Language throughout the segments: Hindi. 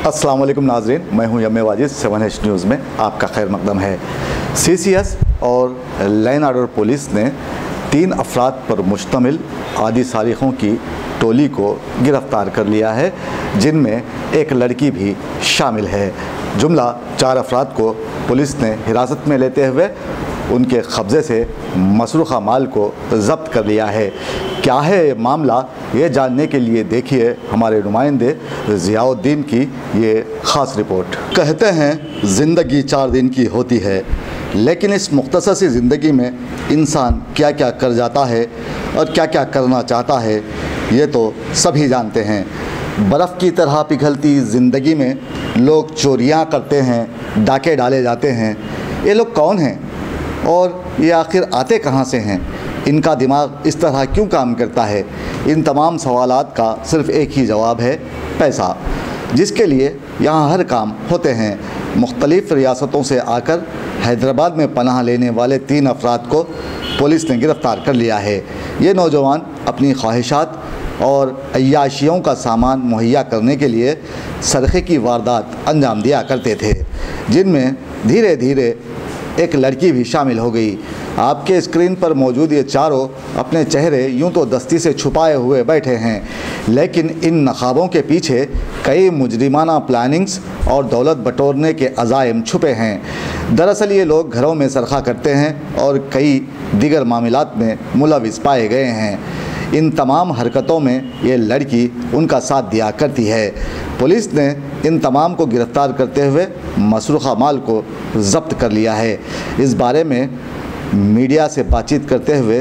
अस्सलाम वालेकुम नाज़रीन, मैं हूं यम वाजिद। 7H न्यूज़ में आपका खैर मकदम है। CCS और लाइन ऑर्डर पुलिस ने 3 अफराद पर मुश्तमिल आदि सारिकों की टोली को गिरफ़्तार कर लिया है, जिनमें एक लड़की भी शामिल है। जुमला 4 अफराद को पुलिस ने हिरासत में लेते हुए उनके कब्ज़े से मसरूक़ा माल को ज़ब्त कर लिया है। क्या है ये मामला, ये जानने के लिए देखिए हमारे नुमाइंदे ज़ियाउद्दीन की ये ख़ास रिपोर्ट। कहते हैं ज़िंदगी 4 दिन की होती है, लेकिन इस मुख्तसर सी ज़िंदगी में इंसान क्या क्या कर जाता है और क्या क्या करना चाहता है, ये तो सभी जानते हैं। बर्फ़ की तरह पिघलती ज़िंदगी में लोग चोरियां करते हैं, डाके डाले जाते हैं। ये लोग कौन हैं और ये आखिर आते कहाँ से हैं? इनका दिमाग इस तरह क्यों काम करता है? इन तमाम सवालात का सिर्फ़ एक ही जवाब है, पैसा, जिसके लिए यहाँ हर काम होते हैं। मुख्तलिफ़ रियासतों से आकर हैदराबाद में पनाह लेने वाले 3 अफराद को पुलिस ने गिरफ़्तार कर लिया है। ये नौजवान अपनी ख्वाहिशात और अय्याशियों का सामान मुहैया करने के लिए सरखे की वारदात अंजाम दिया करते थे, जिनमें धीरे धीरे एक लड़की भी शामिल हो गई। आपके स्क्रीन पर मौजूद ये चारों अपने चेहरे यूं तो दस्ती से छुपाए हुए बैठे हैं, लेकिन इन नकाबों के पीछे कई मुजरिमाना प्लानिंग्स और दौलत बटोरने के अज़ाइम छुपे हैं। दरअसल ये लोग घरों में सरखा करते हैं और कई दीगर मामलात में मुलविस पाए गए हैं। इन तमाम हरकतों में ये लड़की उनका साथ दिया करती है। पुलिस ने इन तमाम को गिरफ़्तार करते हुए मसरूक़ा माल को ज़ब्त कर लिया है। इस बारे में मीडिया से बातचीत करते हुए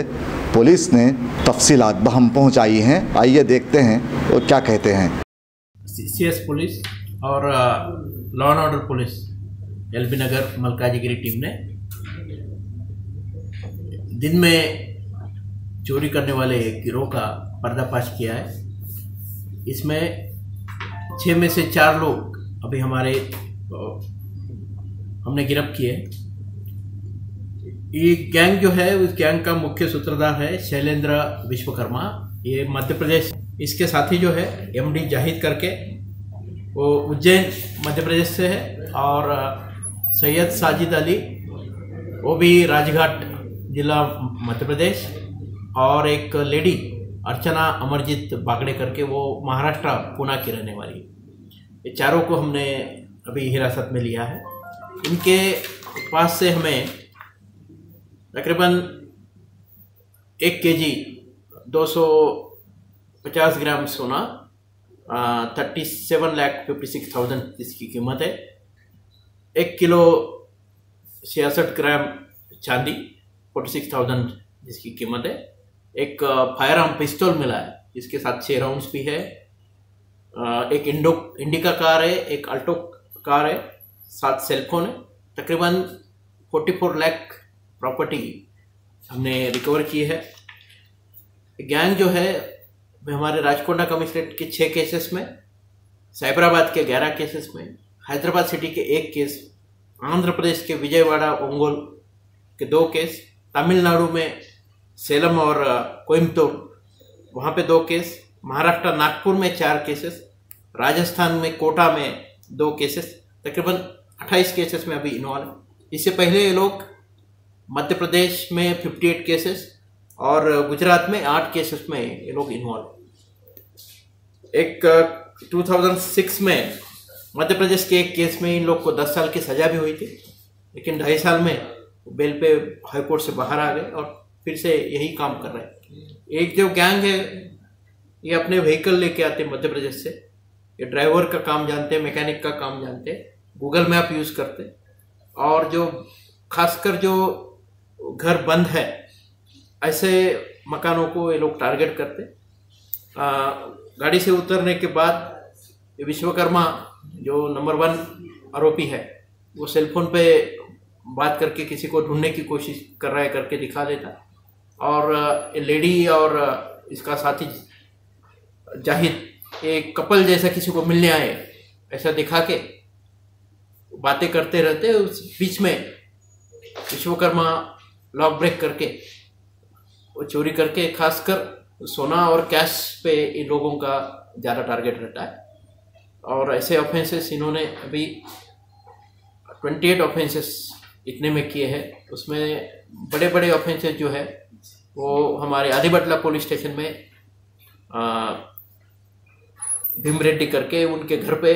पुलिस ने तफसीलात बहम पहुंचाई हैं। आइए देखते हैं वो क्या कहते हैं। CCS पुलिस और law and order police LB Nagar Malkajgiri team ने दिन में चोरी करने वाले एक गिरोह का पर्दाफाश किया है। इसमें 6 में से 4 लोग अभी हमने गिरफ्त किए। ये गैंग जो है, उस गैंग का मुख्य सूत्रधार है शैलेंद्र विश्वकर्मा, ये मध्य प्रदेश। इसके साथी जो है MD जाहिद करके, वो उज्जैन मध्य प्रदेश से है, और सैयद साजिद अली, वो भी राजघाट जिला मध्य प्रदेश, और एक लेडी अर्चना अमरजीत बागड़े करके, वो महाराष्ट्र पुणे की रहने वाली। ये चारों को हमने अभी हिरासत में लिया है। इनके पास से हमें तकरीबन 1 kg 250 ग्राम सोना, 37,56,000 इसकी कीमत है। 1 किलो 66 ग्राम चांदी, 46,000 जिसकी कीमत है। एक फायर आर्म पिस्तौल मिला है, जिसके साथ 6 राउंड्स भी है। एक इंडिका कार है, एक अल्टो कार है, 7 सेलफोन है। तकरीबन 44 लाख प्रॉपर्टी हमने रिकवर की है। गैंग जो है हमारे राजकोंडा कमिश्नरेट के 6 केसेस में, साइबराबाद के 11 केसेस में, हैदराबाद सिटी के 1 केस, आंध्र प्रदेश के विजयवाड़ा ओंगोल के 2 केस, तमिलनाडु में सेलम और कोयम्बतूर वहाँ पे 2 केस, महाराष्ट्र नागपुर में 4 केसेस, राजस्थान में कोटा में 2 केसेस, तकरीबन 28 केसेस में अभी इन्वॉल्व है। इससे पहले ये लोग मध्य प्रदेश में 58 केसेस और गुजरात में 8 केसेस में ये लोग इन्वॉल्व। एक 2006 में मध्य प्रदेश के एक केस में इन लोग को 10 साल की सज़ा भी हुई थी, लेकिन 2.5 साल में बेल पे हाई कोर्ट से बाहर आ गए और फिर से यही काम कर रहे हैं। एक जो गैंग है, ये अपने व्हीकल लेके आते मध्य प्रदेश से। ये ड्राइवर का काम जानते हैं, मैकेनिक का काम जानते हैं, गूगल मैप यूज़ करते, और जो खासकर जो घर बंद है ऐसे मकानों को ये लोग टारगेट करते। गाड़ी से उतरने के बाद ये विश्वकर्मा जो नंबर 1 आरोपी है, वो सेलफोन पे बात करके किसी को ढूंढने की कोशिश कर रहा है करके दिखा देता, और लेडी और इसका साथी जाहिद एक कपल जैसा किसी को मिलने आए ऐसा दिखा के बातें करते रहते। उस बीच में विश्वकर्मा लॉक ब्रेक करके वो चोरी करके, खासकर सोना और कैश पे इन लोगों का ज़्यादा टारगेट रहता है। और ऐसे ऑफेंसेस इन्होंने अभी 28 ऑफेंसेस इतने में किए हैं। उसमें बड़े बड़े ऑफेंसेस जो है वो हमारे आदिबटला पुलिस स्टेशन में भीम रेड्डी करके उनके घर पे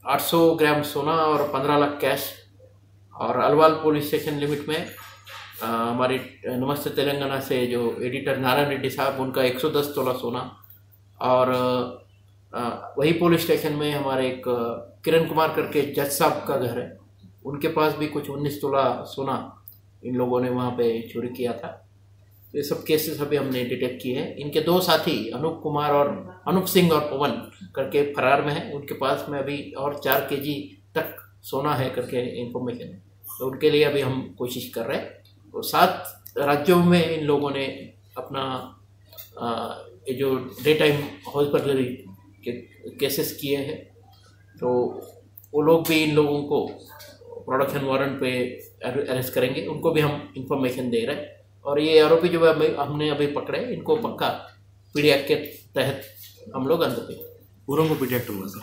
800 ग्राम सोना और 15 लाख कैश, और अलवाल पुलिस स्टेशन लिमिट में हमारी नमस्ते तेलंगाना से जो एडिटर नारायण रेड्डी साहब, उनका 110 तोला सोना, और वही पुलिस स्टेशन में हमारे एक किरण कुमार करके जज साहब का घर है, उनके पास भी कुछ 19 तोला सोना इन लोगों ने वहाँ पे चोरी किया था। ये सब केसेस अभी हमने डिटेक्ट किए हैं। इनके 2 साथी अनूप कुमार और अनूप सिंह और पवन करके फरार में हैं, उनके पास में अभी और 4 केजी तक सोना है करके इंफॉर्मेशन है, तो उनके लिए अभी हम कोशिश कर रहे हैं। और 7 राज्यों में इन लोगों ने अपना ये जो डे टाइम हाउस बर्गलरी के केसेस किए हैं, तो वो लोग भी इन लोगों को प्रोडक्शन वारंट पे अरेस्ट करेंगे, उनको भी हम इंफॉर्मेशन दे रहे हैं। और ये आरोपी जो हमने अभी पकड़े, इनको पक्का पीडी एक्ट के तहत हम लोग अंदर पे पूरा को पीडी एक्ट होगा सर।